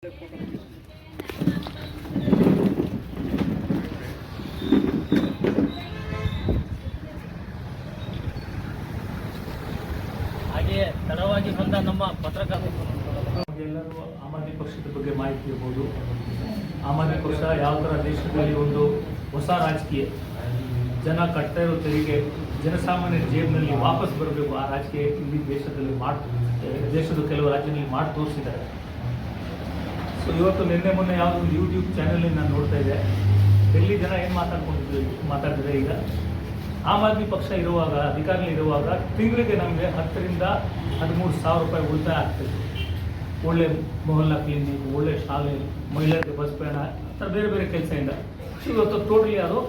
ಹಾಗೆಯೇ ತಡವಾಗಿ ಬಂದ ನಮ್ಮ ಪತ್ರಕರ್ತರು ಎಲ್ಲರೂ ಆಮ್ ಆದ್ಮಿ ಪಕ್ಷದ ಬಗ್ಗೆ ಮಾಹಿತಿ ಇರ್ಬೋದು. ಆಮ್ ಆದ್ಮಿ ಪಕ್ಷ ಯಾವ ಥರ ದೇಶದಲ್ಲಿ ಒಂದು ಹೊಸ ರಾಜಕೀಯ, ಜನ ಕಟ್ತಾ ಇರೋ ತೆರಿಗೆ ಜನಸಾಮಾನ್ಯರ ಜೇಬಿನಲ್ಲಿ ವಾಪಸ್ ಬರಬೇಕು, ಆ ರಾಜಕೀಯ ಇಲ್ಲಿ ದೇಶದ ಕೆಲವು ರಾಜ್ಯಗಳಲ್ಲಿ ಮಾಡಿ ತೋರಿಸಿದ್ದಾರೆ. ಸೊ ಇವತ್ತು ನಿನ್ನೆ ಮೊನ್ನೆ ಯಾವುದೋ ಒಂದು ಯೂಟ್ಯೂಬ್ ಚಾನಲಲ್ಲಿ ನಾನು ನೋಡ್ತಾ ಇದ್ದೆ, ಡೆಲ್ಲಿ ಜನ ಏನು ಮಾತಾಡ್ತಿದ್ದಾರೆ. ಈಗ ಆಮ್ ಆದ್ಮಿ ಪಕ್ಷ ಇರುವಾಗ, ಅಧಿಕಾರದಲ್ಲಿರುವಾಗ ತಿಂಗಳಿಗೆ ನಮಗೆ 10,000 to 13,000 ರೂಪಾಯಿ ಉಳಿತಾಯ ಆಗ್ತಿತ್ತು. ಒಳ್ಳೆ ಮೊಹಲ್ಲಾ ಕ್ಲಿನಿಕ್, ಒಳ್ಳೆ ಶಾಲೆ, ಮಹಿಳೆಯರಿಗೆ ಬಸ್ ಪ್ರಯಾಣ, ಆ ಥರ ಬೇರೆ ಬೇರೆ ಕೆಲಸದಿಂದ ಇವತ್ತು ಟೋಟಲಿ ಅದು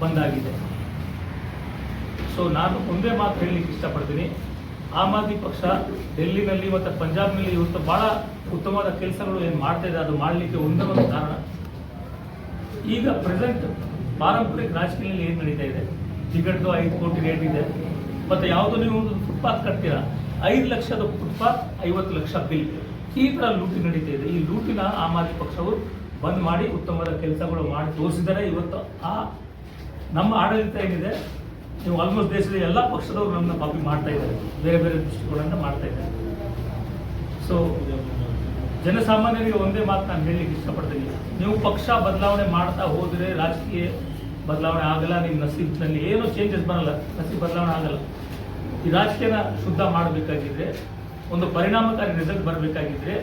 ಬಂದಾಗಿದೆ. ಸೊ ನಾನು ಒಂದೇ ಮಾತು ಹೇಳಲಿಕ್ಕೆ ಇಷ್ಟಪಡ್ತೀನಿ, ಆಮ್ ಆದ್ಮಿ ಪಕ್ಷ ಡೆಲ್ಲಿನಲ್ಲಿ ಮತ್ತು ಪಂಜಾಬ್ನಲ್ಲಿ ಇವತ್ತು ಭಾಳ ಉತ್ತಮವಾದ ಕೆಲಸಗಳು ಏನು ಮಾಡ್ತಾ ಇದೆ, ಅದು ಮಾಡಲಿಕ್ಕೆ ಒಂದೇ ಒಂದು ಕಾರಣ, ಈಗ ಪ್ರೆಸೆಂಟ್ ಪಾರಂಪರಿಕ ರಾಜಕೀಯದಲ್ಲಿ ಏನು ನಡೀತಾ ಇದೆ, ಟಿಕೆಟ್ದು 5 ಕೋಟಿ ರೇಟ್ ಇದೆ. ಮತ್ತು ಯಾವುದೋ ನೀವು ಒಂದು ಫುಟ್ಪಾತ್ ಕಟ್ತೀರಾ, 5 ಲಕ್ಷದ ಫುಟ್ಪಾತ್ 50 ಲಕ್ಷ ಬಿಲ್, ಈ ಥರ ಲೂಟಿ ನಡೀತಾ ಇದೆ. ಈ ಲೂಟಿನ ಆಮ್ ಆದ್ಮಿ ಪಕ್ಷವರು ಬಂದ್ ಮಾಡಿ ಉತ್ತಮವಾದ ಕೆಲಸಗಳು ಮಾಡಿ ತೋರಿಸಿದ್ದಾರೆ. ಇವತ್ತು ಆ ನಮ್ಮ ಆಡಳಿತ ಏನಿದೆ, ನೀವು ಆಲ್ಮೋಸ್ಟ್ ದೇಶದ ಎಲ್ಲ ಪಕ್ಷದವರು ನಮ್ಮನ್ನ ಕಾಪಿ ಮಾಡ್ತಾ ಇದ್ದಾರೆ, ಬೇರೆ ಬೇರೆ ದೃಷ್ಟಿಕೋನದಿಂದ ಮಾಡ್ತಾ ಇದ್ದಾರೆ. ಸೊ ಜನಸಾಮಾನ್ಯರಿಗೆ ಒಂದೇ ಮಾತು ನಾನು ಹೇಳಲಿಕ್ಕೆ ಇಷ್ಟಪಡ್ತೀನಿ, ನೀವು ಪಕ್ಷ ಬದಲಾವಣೆ ಮಾಡ್ತಾ ಹೋದರೆ ರಾಜಕೀಯ ಬದಲಾವಣೆ ಆಗಲ್ಲ, ನಿಮ್ಮ ನಸೀಬ್ನಲ್ಲಿ ಏನೂ ಚೇಂಜಸ್ ಬರಲ್ಲ, ನಸೀಬ್ ಬದಲಾವಣೆ ಆಗಲ್ಲ. ಈ ರಾಜಕೀಯನ ಶುದ್ಧ ಮಾಡಬೇಕಾಗಿದ್ರೆ, ಒಂದು ಪರಿಣಾಮಕಾರಿ ರಿಸಲ್ಟ್ ಬರಬೇಕಾಗಿದ್ರೆ,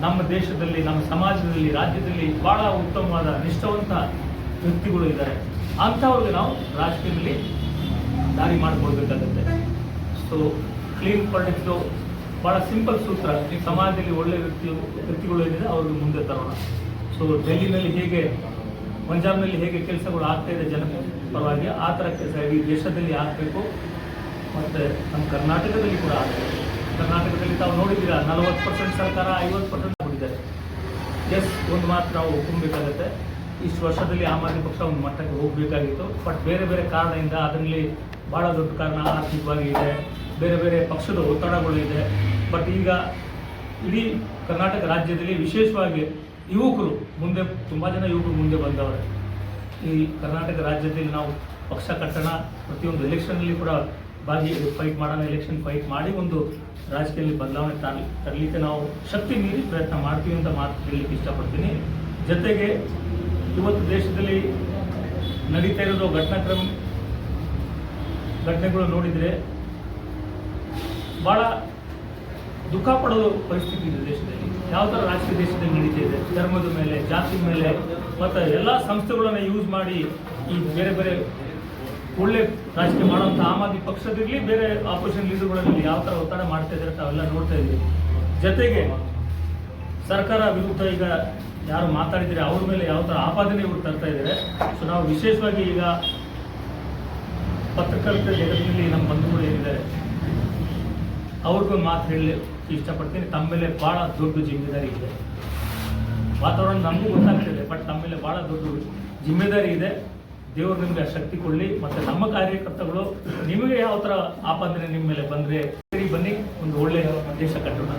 ನಮ್ಮ ದೇಶದಲ್ಲಿ, ನಮ್ಮ ಸಮಾಜದಲ್ಲಿ, ರಾಜ್ಯದಲ್ಲಿ ಭಾಳ ಉತ್ತಮವಾದ ನಿಷ್ಠಾವಂತ ವ್ಯಕ್ತಿಗಳು ಇದ್ದಾರೆ. ಅಂಥವ್ರಿಗೆ ನಾವು ರಾಜಕೀಯದಲ್ಲಿ ದಾರಿ ಮಾಡಿಕೊಡ್ಬೇಕಾಗತ್ತೆ. ಸೊ ಕ್ಲೀನ್ ಪಾಲಿಟಿಕ್ಸು ಭಾಳ ಸಿಂಪಲ್ ಸೂತ್ರ, ಸಮಾಜದಲ್ಲಿ ಒಳ್ಳೆ ವ್ಯಕ್ತಿಗಳು ಏನಿದೆ ಅವ್ರಿಗೆ ಮುಂದೆ ತರೋಣ. ಸೊ ಡೆಲ್ಲಿನಲ್ಲಿ ಹೇಗೆ, ಪಂಜಾಬ್ನಲ್ಲಿ ಹೇಗೆ ಕೆಲಸಗಳು ಆಗ್ತಾ ಇದೆ ಜನ ಪರವಾಗಿ, ಆ ಥರ ಕೆಲಸ ಇಡೀ ದೇಶದಲ್ಲಿ ಆಗಬೇಕು. ಮತ್ತು ನಮ್ಮ ಕರ್ನಾಟಕದಲ್ಲಿ ಕೂಡ ಆಗಬೇಕು. ಕರ್ನಾಟಕದಲ್ಲಿ ತಾವು ನೋಡಿದ್ದೀರಾ, 40% ಸರ್ಕಾರ 50% ಕೊಟ್ಟಿದ್ದಾರೆ. ಒಂದು ಮಾತು ನಾವು ಒಪ್ಪಬೇಕಾಗತ್ತೆ, ಇಷ್ಟು ವರ್ಷದಲ್ಲಿ ಆಮ್ ಆದ್ಮಿ ಪಕ್ಷ ಒಂದು ಮಟ್ಟಕ್ಕೆ ಹೋಗಬೇಕಾಗಿತ್ತು. ಬಟ್ ಬೇರೆ ಬೇರೆ ಕಾರಣದಿಂದ, ಅದರಲ್ಲಿ ಭಾಳ ದೊಡ್ಡ ಕಾರಣ ಆರ್ಥಿಕವಾಗಿ ಇದೆ, ಬೇರೆ ಬೇರೆ ಪಕ್ಷದ ಒತ್ತಡಗಳು ಇದೆ. ಬಟ್ ಈಗ ಇಡೀ ಕರ್ನಾಟಕ ರಾಜ್ಯದಲ್ಲಿ ವಿಶೇಷವಾಗಿ ಯುವಕರು ಮುಂದೆ, ತುಂಬ ಜನ ಯುವಕರು ಮುಂದೆ ಬಂದವರು. ಈ ಕರ್ನಾಟಕ ರಾಜ್ಯದಲ್ಲಿ ನಾವು ಪಕ್ಷ ಕಟ್ಟೋಣ, ಪ್ರತಿಯೊಂದು ಎಲೆಕ್ಷನಲ್ಲಿ ಕೂಡ ಫೈಟ್ ಮಾಡೋಣ, ಎಲೆಕ್ಷನ್ ಫೈಟ್ ಮಾಡಿ ಒಂದು ರಾಜಕೀಯದಲ್ಲಿ ಬದಲಾವಣೆ ತರಲಿಕ್ಕೆ ನಾವು ಶಕ್ತಿ ಮೀರಿ ಪ್ರಯತ್ನ ಮಾಡ್ತೀವಿ ಅಂತ ಮಾತು ಹೇಳಲಿಕ್ಕೆ ಇಷ್ಟಪಡ್ತೀನಿ. ಜೊತೆಗೆ ಇವತ್ತು ದೇಶದಲ್ಲಿ ನಡೀತಾ ಇರೋದು ಘಟನೆಗಳು ನೋಡಿದರೆ ಭಾಳ ದುಃಖ ಪಡೋದು ಪರಿಸ್ಥಿತಿ ಇದೆ ದೇಶದಲ್ಲಿ. ಯಾವ ಥರ ರಾಜಕೀಯ ದೇಶದಲ್ಲಿ ನಡೀತಾ ಇದೆ, ಧರ್ಮದ ಮೇಲೆ, ಜಾತಿ ಮೇಲೆ, ಮತ್ತು ಎಲ್ಲ ಸಂಸ್ಥೆಗಳನ್ನು ಯೂಸ್ ಮಾಡಿ ಈ ಬೇರೆ ಬೇರೆ ಒಳ್ಳೆ ರಾಜಕೀಯ ಮಾಡುವಂಥ ಆಮ್ ಆದ್ಮಿ ಪಕ್ಷದಿರಲಿ, ಬೇರೆ ಆಪೋಸಿಷನ್ ಲೀಡರ್ಗಳಲ್ಲಿ ಯಾವ ಥರ ಒತ್ತಡ ಮಾಡ್ತಾ ಇದ್ದಾರೆ ತಾವೆಲ್ಲ ನೋಡ್ತಾ ಇದ್ದೀವಿ. ಜೊತೆಗೆ ಸರ್ಕಾರ ವಿರುದ್ಧ ಈಗ ಯಾರು ಮಾತಾಡಿದರೆ ಅವ್ರ ಮೇಲೆ ಯಾವ ಥರ ಆಪಾದನೆ ಇವರು ತರ್ತಾ ಇದ್ದಾರೆ. ಸೊ ನಾವು ವಿಶೇಷವಾಗಿ ಈಗ ಪತ್ರಕರ್ತರ ಜಗತ್ತಿನಲ್ಲಿ ನಮ್ಮ ಬಂಧುಗಳು ಏನಿದ್ದಾರೆ ಅವ್ರಿಗೊಂದು ಮಾತು ಹೇಳಿ ಇಷ್ಟಪಡ್ತೀನಿ, ತಮ್ಮ ಮೇಲೆ ಭಾಳ ದೊಡ್ಡ ಜಿಮ್ಮೆದಾರಿ ಇದೆ. ವಾತಾವರಣ ನಮಗೂ ಗೊತ್ತಾಗ್ತಿದೆ, ಬಟ್ ತಮ್ಮ ಮೇಲೆ ಭಾಳ ದೊಡ್ಡ ಜಿಮ್ಮೆದಾರಿ ಇದೆ. ದೇವರು ನಿಮಗೆ ಶಕ್ತಿ ಕೊಡಲಿ. ಮತ್ತು ನಮ್ಮ ಕಾರ್ಯಕರ್ತಗಳು ನಿಮಗೆ ಯಾವ ಥರ ಆಪಾದನೆ ನಿಮ್ಮ ಮೇಲೆ ಬಂದರೆ ಬನ್ನಿ, ಒಂದು ಒಳ್ಳೆಯ ದೇಶ ಕಟ್ಟೋಣ.